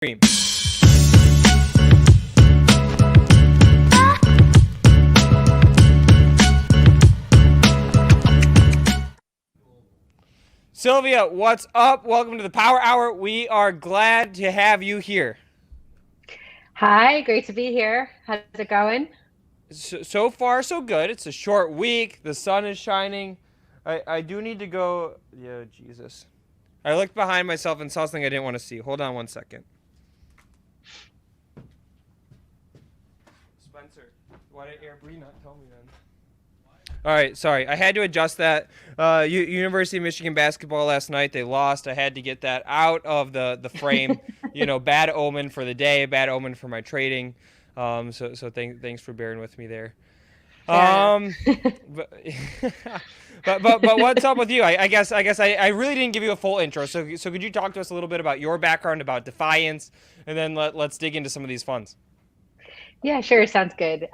Stream. Sylvia, what's up? Welcome to the Power Hour. We are glad to have you here. Hi, great to be here. How's it going? So far, so good. It's a short week. The sun is shining. I do need to go. Yeah, Jesus. I looked behind myself and saw something I didn't want to see. Hold on one second. Spencer, why did Airbnb not tell me then? All right, sorry. I had to adjust that. University of Michigan basketball last night, they lost. I had to get that out of the frame. Bad omen for the day, bad omen for my trading. Thanks for bearing with me there. Fair enough. Um, but, but what's up with you? I really didn't give you a full intro. So could you talk to us a little bit about your background, about Defiance, and then let's dig into some of these funds. Yeah, sure. Sounds good.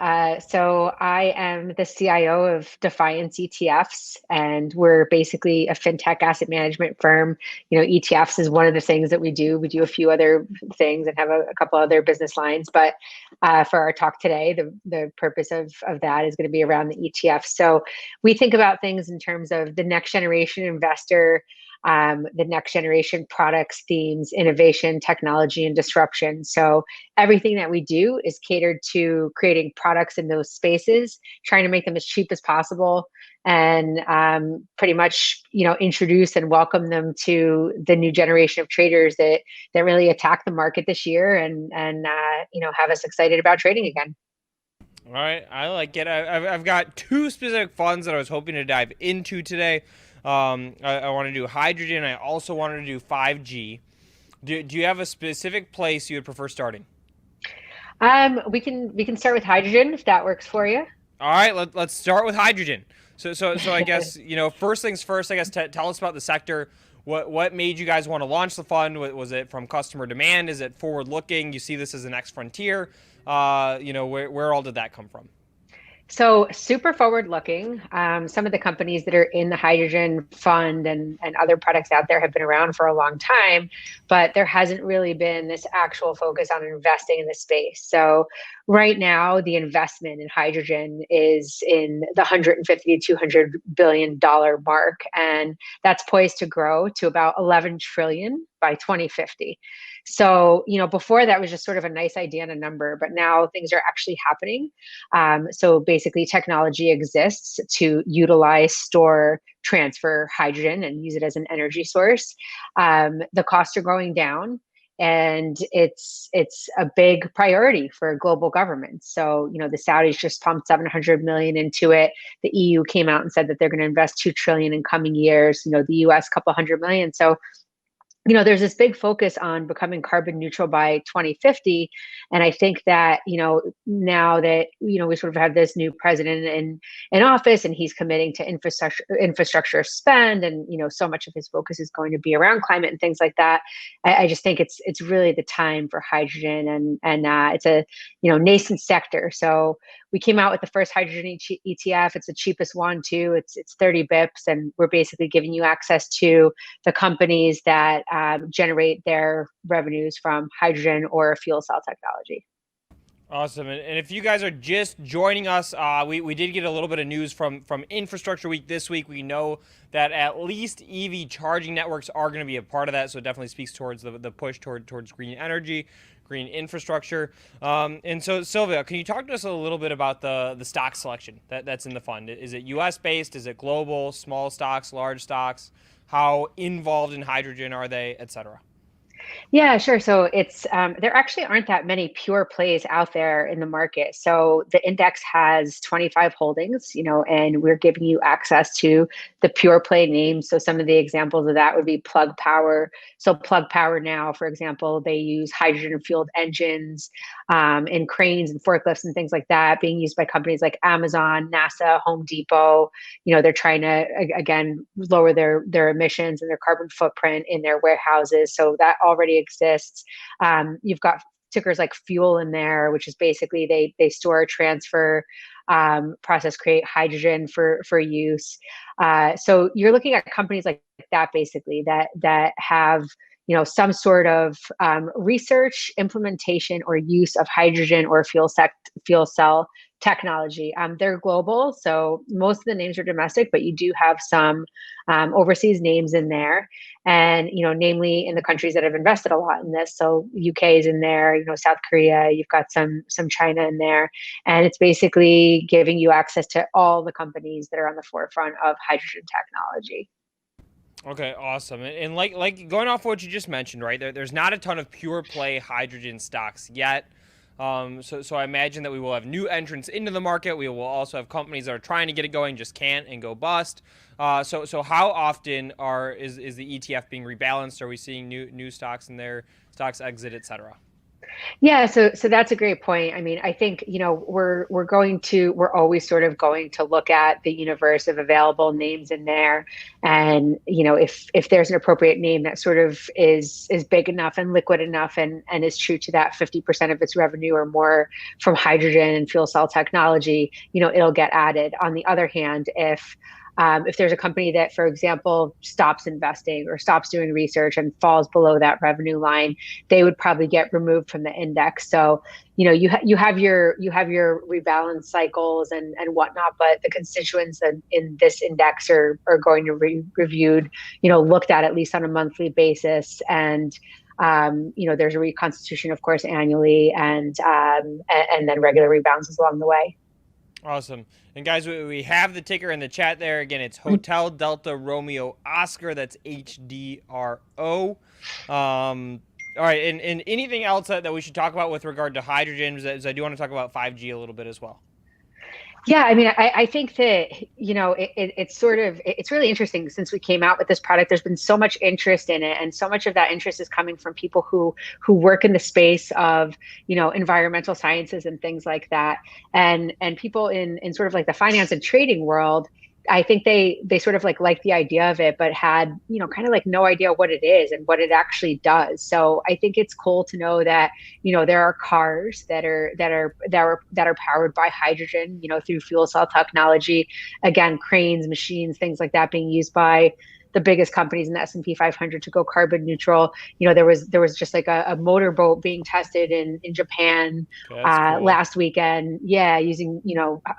So I am the CIO of Defiance ETFs, and we're basically a fintech asset management firm. ETFs is one of the things that we do. We do a few other things and have a couple other business lines. But for our talk today, the purpose of that is going to be around the ETFs. So we think about things in terms of the next generation investor, the next generation products, themes, innovation, technology, and disruption. So everything that we do is catered to creating products in those spaces, trying to make them as cheap as possible, and pretty much, introduce and welcome them to the new generation of traders that really attack the market this year and have us excited about trading again. All right, I like it. I've got two specific funds that I was hoping to dive into today. I want to do hydrogen. I also wanted to do 5G. Do you have a specific place you would prefer starting? We can start with hydrogen if that works for you. All right, let's start with hydrogen. So I guess first things first. I guess tell us about the sector. What made you guys want to launch the fund? Was it from customer demand? Is it forward looking? You see this as the next frontier? Where all did that come from? So super forward looking. Some of the companies that are in the hydrogen fund and other products out there have been around for a long time, but there hasn't really been this actual focus on investing in the space. So right now, the investment in hydrogen is in the 150 to 200 billion dollar mark, and that's poised to grow to about 11 trillion by 2050. So, before that was just sort of a nice idea and a number, but now things are actually happening. So basically, technology exists to utilize, store, transfer hydrogen and use it as an energy source. The costs are going down, and it's a big priority for global governments. So the Saudis just pumped 700 million into it. The EU came out and said that they're going to invest 2 trillion in coming years. The US couple hundred million. So there's this big focus on becoming carbon neutral by 2050. And I think that, now that, we sort of have this new president in office, and he's committing to infrastructure spend, and, so much of his focus is going to be around climate and things like that. I just think it's really the time for hydrogen, and it's a, nascent sector. So we came out with the first hydrogen ETF. It's the cheapest one too. It's 30 bips, and we're basically giving you access to the companies that generate their revenues from hydrogen or fuel cell technology. Awesome. And if you guys are just joining us, we did get a little bit of news from Infrastructure Week this week. We know that at least EV charging networks are going to be a part of that. So it definitely speaks towards the push towards green energy, green infrastructure. And so, Sylvia, can you talk to us a little bit about the stock selection that's in the fund? Is it U.S. based? Is it global? Small stocks, large stocks? How involved in hydrogen are they, et cetera? Yeah, sure. So it's there actually aren't that many pure plays out there in the market. So the index has 25 holdings, and we're giving you access to the pure play names. So some of the examples of that would be Plug Power. So Plug Power now, for example, they use hydrogen fueled engines and cranes and forklifts and things like that, being used by companies like Amazon, NASA, Home Depot. They're trying to again lower their emissions and their carbon footprint in their warehouses. So that already exists. You've got tickers like fuel in there, which is basically they store, transfer, process, create hydrogen for use. So you're looking at companies like that basically that have some sort of research, implementation, or use of hydrogen or fuel cell technology. They're global, so most of the names are domestic, but you do have some overseas names in there, and namely in the countries that have invested a lot in this. So UK is in there, South Korea. You've got some China in there, and it's basically giving you access to all the companies that are on the forefront of hydrogen technology. Okay, awesome. And like going off what you just mentioned, right? There's not a ton of pure play hydrogen stocks yet. So I imagine that we will have new entrants into the market. We will also have companies that are trying to get it going, just can't, and go bust. So how often is the ETF being rebalanced? Are we seeing new stocks in there, stocks exit, et cetera? Yeah, so that's a great point. I mean, I think, we're always sort of going to look at the universe of available names in there. And, if there's an appropriate name that sort of is big enough and liquid enough and is true to that 50% of its revenue or more from hydrogen and fuel cell technology, it'll get added. On the other hand, if there's a company that, for example, stops investing or stops doing research and falls below that revenue line, they would probably get removed from the index. So, you have your rebalance cycles and whatnot, but the constituents in this index are going to be reviewed, looked at least on a monthly basis, and there's a reconstitution, of course, annually, and then regular rebalances along the way. Awesome. And guys, we have the ticker in the chat there. Again, it's Hotel Delta Romeo Oscar. That's HDRO. All right. And anything else that we should talk about with regard to hydrogen? As I do want to talk about 5G a little bit as well. Yeah, I mean, I think that, it's really interesting since we came out with this product. There's been so much interest in it, and so much of that interest is coming from people who work in the space of, environmental sciences and things like that. And people in sort of like the finance and trading world, I think they sort of like the idea of it, but had, kind of like no idea what it is and what it actually does. So I think it's cool to know that, there are cars that are powered by hydrogen, through fuel cell technology. Again, cranes, machines, things like that being used by the biggest companies in the S&P 500 to go carbon neutral. There was just like a motorboat being tested in Japan Cool. last weekend. Yeah, using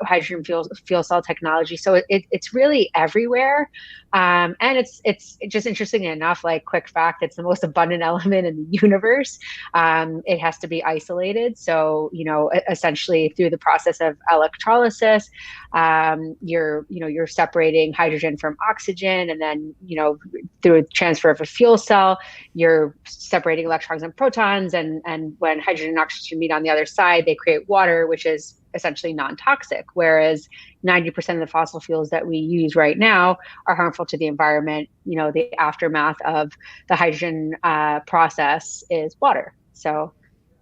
hydrogen fuel cell technology. So it's really everywhere, and it's just interesting enough. Like, quick fact, it's the most abundant element in the universe. It has to be isolated. So essentially through the process of electrolysis, you're separating hydrogen from oxygen, and then through transfer of a fuel cell, you're separating electrons and protons, and when hydrogen and oxygen meet on the other side, they create water, which is essentially non-toxic, whereas 90% of the fossil fuels that we use right now are harmful to the environment. The aftermath of the hydrogen process is water. So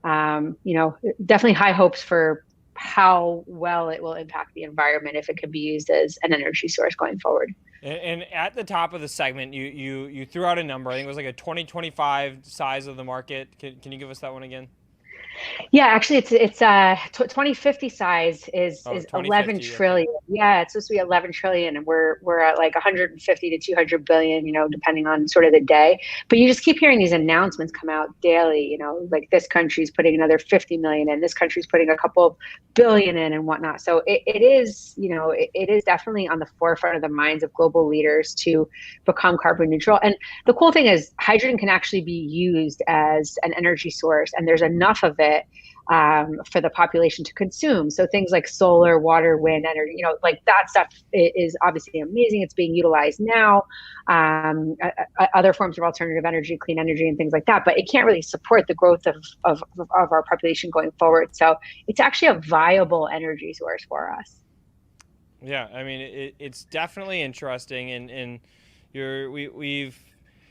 definitely high hopes for how well it will impact the environment if it can be used as an energy source going forward. And at the top of the segment, you threw out a number. I think it was like a 2025 size of the market. Can you give us that one again? Yeah, actually, it's 2050 size is 11 trillion. Okay. Yeah, it's supposed to be 11 trillion, and we're at like 150 to 200 billion, depending on sort of the day. But you just keep hearing these announcements come out daily, like this country's putting another 50 million in, this country's putting a couple of billion in, and whatnot. So it is definitely on the forefront of the minds of global leaders to become carbon neutral. And the cool thing is hydrogen can actually be used as an energy source, and there's enough of it for the population to consume. So things like solar, water, wind energy, like that stuff is obviously amazing. It's being utilized now. Other forms of alternative energy, clean energy, and things like that. But it can't really support the growth of our population going forward. So it's actually a viable energy source for us. Yeah, I mean, it's definitely interesting, and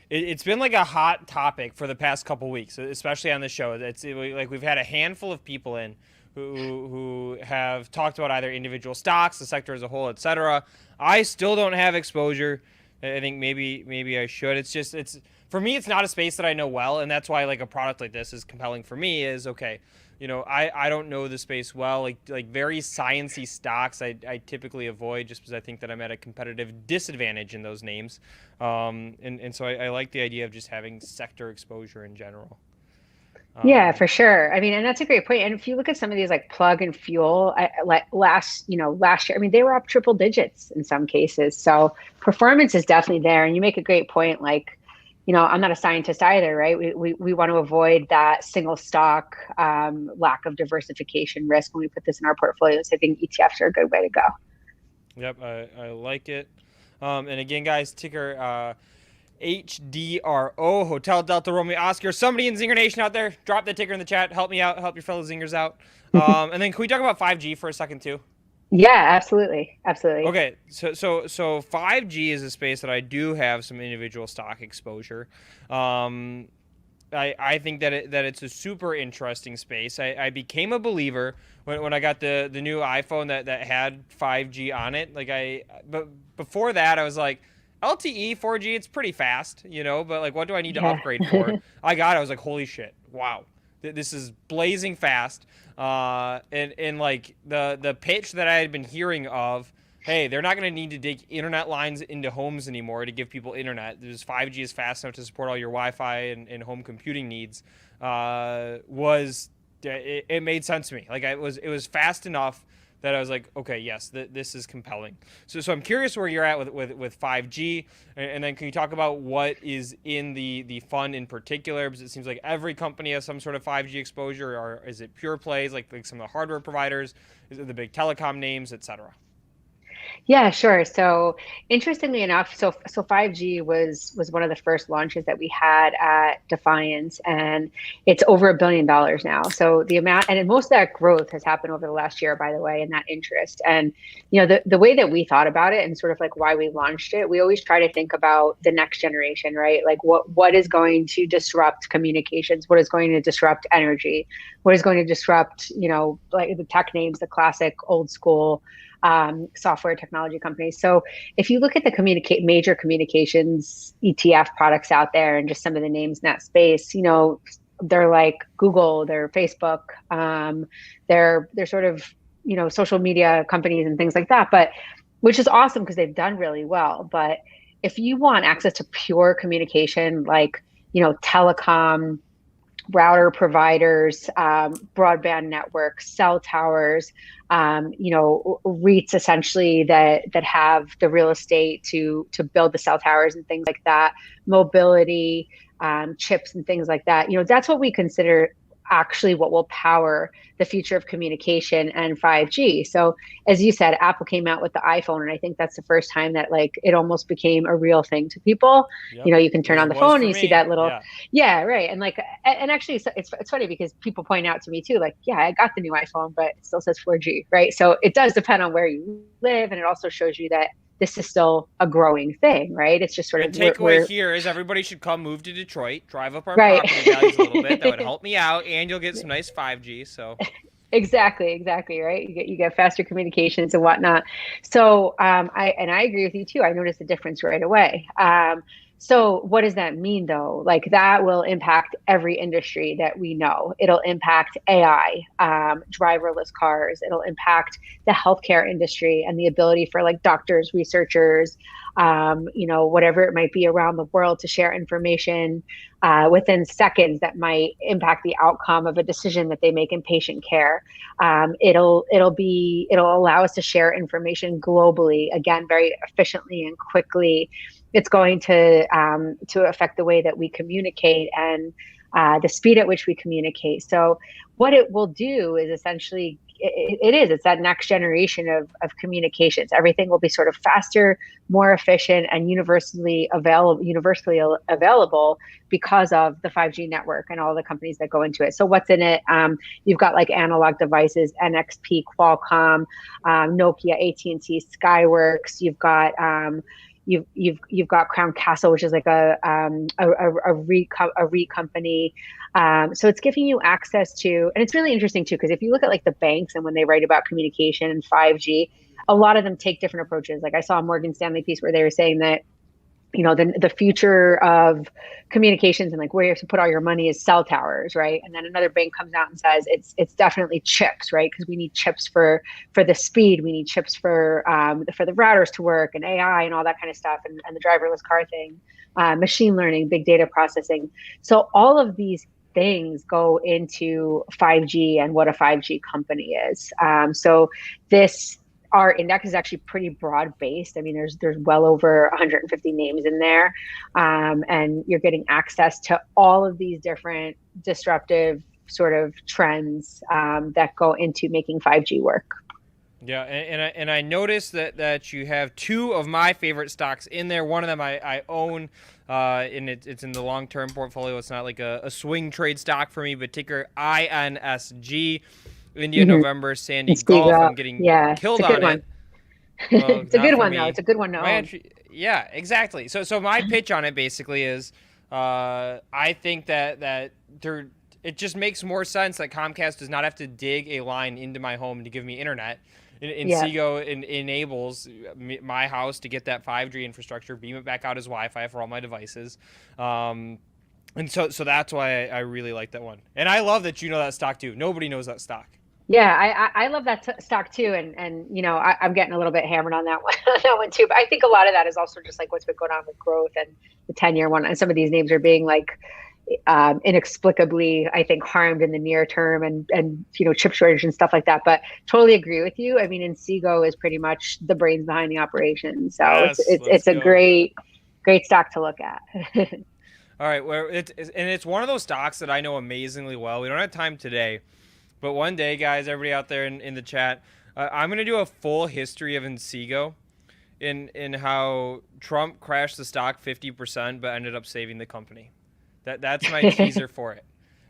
it's been like a hot topic for the past couple weeks, especially on the show. It's like we've had a handful of people in who have talked about either individual stocks, the sector as a whole, etc. I still don't have exposure. I think maybe I should. It's for me, it's not a space that I know well, and that's why like a product like this is compelling for me. Is okay, I don't know the space well. Like very sciencey stocks, I typically avoid just because I think that I'm at a competitive disadvantage in those names. And so I like the idea of just having sector exposure in general. Yeah, Um, for sure. I mean, and that's a great point. And if you look at some of these like plug and fuel, like last year, I mean, they were up triple digits in some cases. So performance is definitely there. And you make a great point. Like, I'm not a scientist either, right? We want to avoid that single stock lack of diversification risk when we put this in our portfolios. I think ETFs are a good way to go. yep, I like it. And again, guys, ticker HDRO, Hotel Delta Romeo Oscar. Somebody in Zinger Nation out there, drop the ticker in the chat. Help me out. Help your fellow Zingers out. And then can we talk about 5G for a second too? Yeah, absolutely. Absolutely. Okay, so 5G is a space that I do have some individual stock exposure. I think that it's a super interesting space. I became a believer when I got the new iPhone that had 5G on it. But before that I was like, LTE 4G, it's pretty fast, but like, what do I need to Yeah. upgrade for? I was like, holy shit, wow, this is blazing fast. And like the pitch that I had been hearing of, hey, they're not going to need to dig internet lines into homes anymore to give people internet. There's 5G is fast enough to support all your Wi-Fi and home computing needs. It made sense to me. Like it was fast enough that I was like, okay, yes, this is compelling. So I'm curious where you're at with 5G, and then can you talk about what is in the fund in particular? Because it seems like every company has some sort of 5G exposure, or is it pure plays like some of the hardware providers? Is it the big telecom names, et cetera? Yeah, sure. So interestingly enough, so 5G was one of the first launches that we had at Defiance, and it's over $1 billion now. So the amount, and most of that growth has happened over the last year, by the way, and that interest. And the way that we thought about it and sort of like why we launched it, we always try to think about the next generation, right? Like what is going to disrupt communications? What is going to disrupt energy? What is going to disrupt, like the tech names, the classic old school software technology companies. So if you look at the major communications ETF products out there and just some of the names in that space, they're like Google, they're Facebook, they're sort of, social media companies and things like that, but which is awesome because they've done really well. But if you want access to pure communication, like, telecom, router providers, broadband networks, cell towers, REITs essentially that have the real estate to build the cell towers and things like that, mobility, chips and things like that. That's what we consider actually what will power the future of communication and 5G. So as you said, Apple came out with the iPhone, and I think that's the first time that like it almost became a real thing to people. Yep. You can turn on the phone and you see that little, yeah, right. And like, and actually it's funny because people point out to me too, like, yeah, I got the new iPhone, but it still says 4G, right? So it does depend on where you live. And it also shows you that this is still a growing thing, right? It's just sort of takeaway here is everybody should come move to Detroit, drive up our right. property values a little bit. That would help me out, and you'll get some nice 5G. So exactly, right. You get faster communications and whatnot. So I agree with you too. I noticed the difference right away. So what does that mean though? Like that will impact every industry that we know. It'll impact AI, driverless cars. It'll impact the healthcare industry and the ability for like doctors, researchers, whatever it might be around the world to share information within seconds that might impact the outcome of a decision that they make in patient care. It'll allow us to share information globally, again, very efficiently and quickly. It's going to affect the way that we communicate and the speed at which we communicate. So what it will do is essentially it's that next generation of communications. Everything will be sort of faster, more efficient, and universally available because of the 5G network and all the companies that go into it. So what's in it? You've got like analog devices, NXP, Qualcomm, Nokia, AT&T, Skyworks. You've got You've got Crown Castle, which is like a REIT company. So it's giving you access to, and it's really interesting too, because if you look at like the banks and when they write about communication and 5G, a lot of them take different approaches. Like I saw a Morgan Stanley piece where they were saying that the future of communications and like where you have to put all your money is cell towers, right? And then another bank comes out and says it's definitely chips, right? Because we need chips for the speed, we need chips for the routers to work, and AI and all that kind of stuff, and the driverless car thing, machine learning, big data processing. So all of these things go into 5G and what a 5G company is. So this our index is actually pretty broad based. I mean, there's well over 150 names in there, and you're getting access to all of these different disruptive sort of trends that go into making 5G work. Yeah, and I noticed that you have two of my favorite stocks in there. One of them I own, and it's in the long-term portfolio. It's not like a swing trade stock for me, but ticker INSG. India November Sandy Gulf. I'm getting killed on it. Well, it's a good one though. It's a good one to own. Yeah, exactly. So my pitch on it basically is, I think that it just makes more sense that Comcast does not have to dig a line into my home to give me internet. Inseego enables my house to get that 5G infrastructure, beam it back out as Wi-Fi for all my devices. And so that's why I really like that one. And I love that you know that stock too. Nobody knows that stock. Yeah, I love that stock too, and I'm getting a little bit hammered on that one too. But I think a lot of that is also just like what's been going on with growth and the 10-year one, and some of these names are being like inexplicably, I think, harmed in the near term, and chip shortage and stuff like that. But totally agree with you. I mean, Inseego is pretty much the brains behind the operation, so yes, it's a great stock to look at. All right, well, it's one of those stocks that I know amazingly well. We don't have time today. But one day, guys, everybody out there in the chat, I'm going to do a full history of Inseego in how Trump crashed the stock 50% but ended up saving the company. That's my teaser for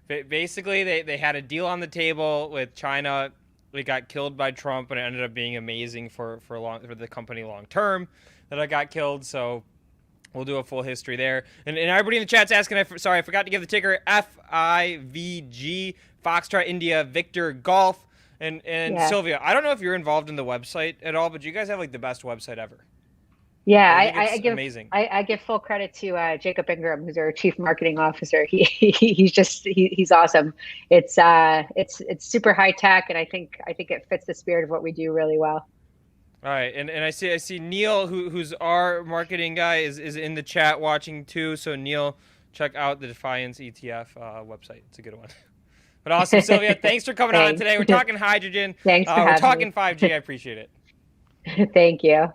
it. Basically, they had a deal on the table with China. It got killed by Trump, and it ended up being amazing for the company long term that it got killed. So we'll do a full history there. And everybody in the chat's asking, I forgot to give the ticker FIVG. Foxtrot India Victor Golf, and Sylvia, I don't know if you're involved in the website at all, but you guys have like the best website ever. Yeah, I give amazing. I give full credit to Jacob Ingram, who's our chief marketing officer. He's awesome. It's super high tech, and I think it fits the spirit of what we do really well. All right, and I see Neil, who's our marketing guy, is in the chat watching too. So Neil, check out the Defiance ETF website. It's a good one. But awesome, Sylvia. Thanks for coming on today. We're talking hydrogen. Thanks for we're having talking me. 5G. I appreciate it. Thank you.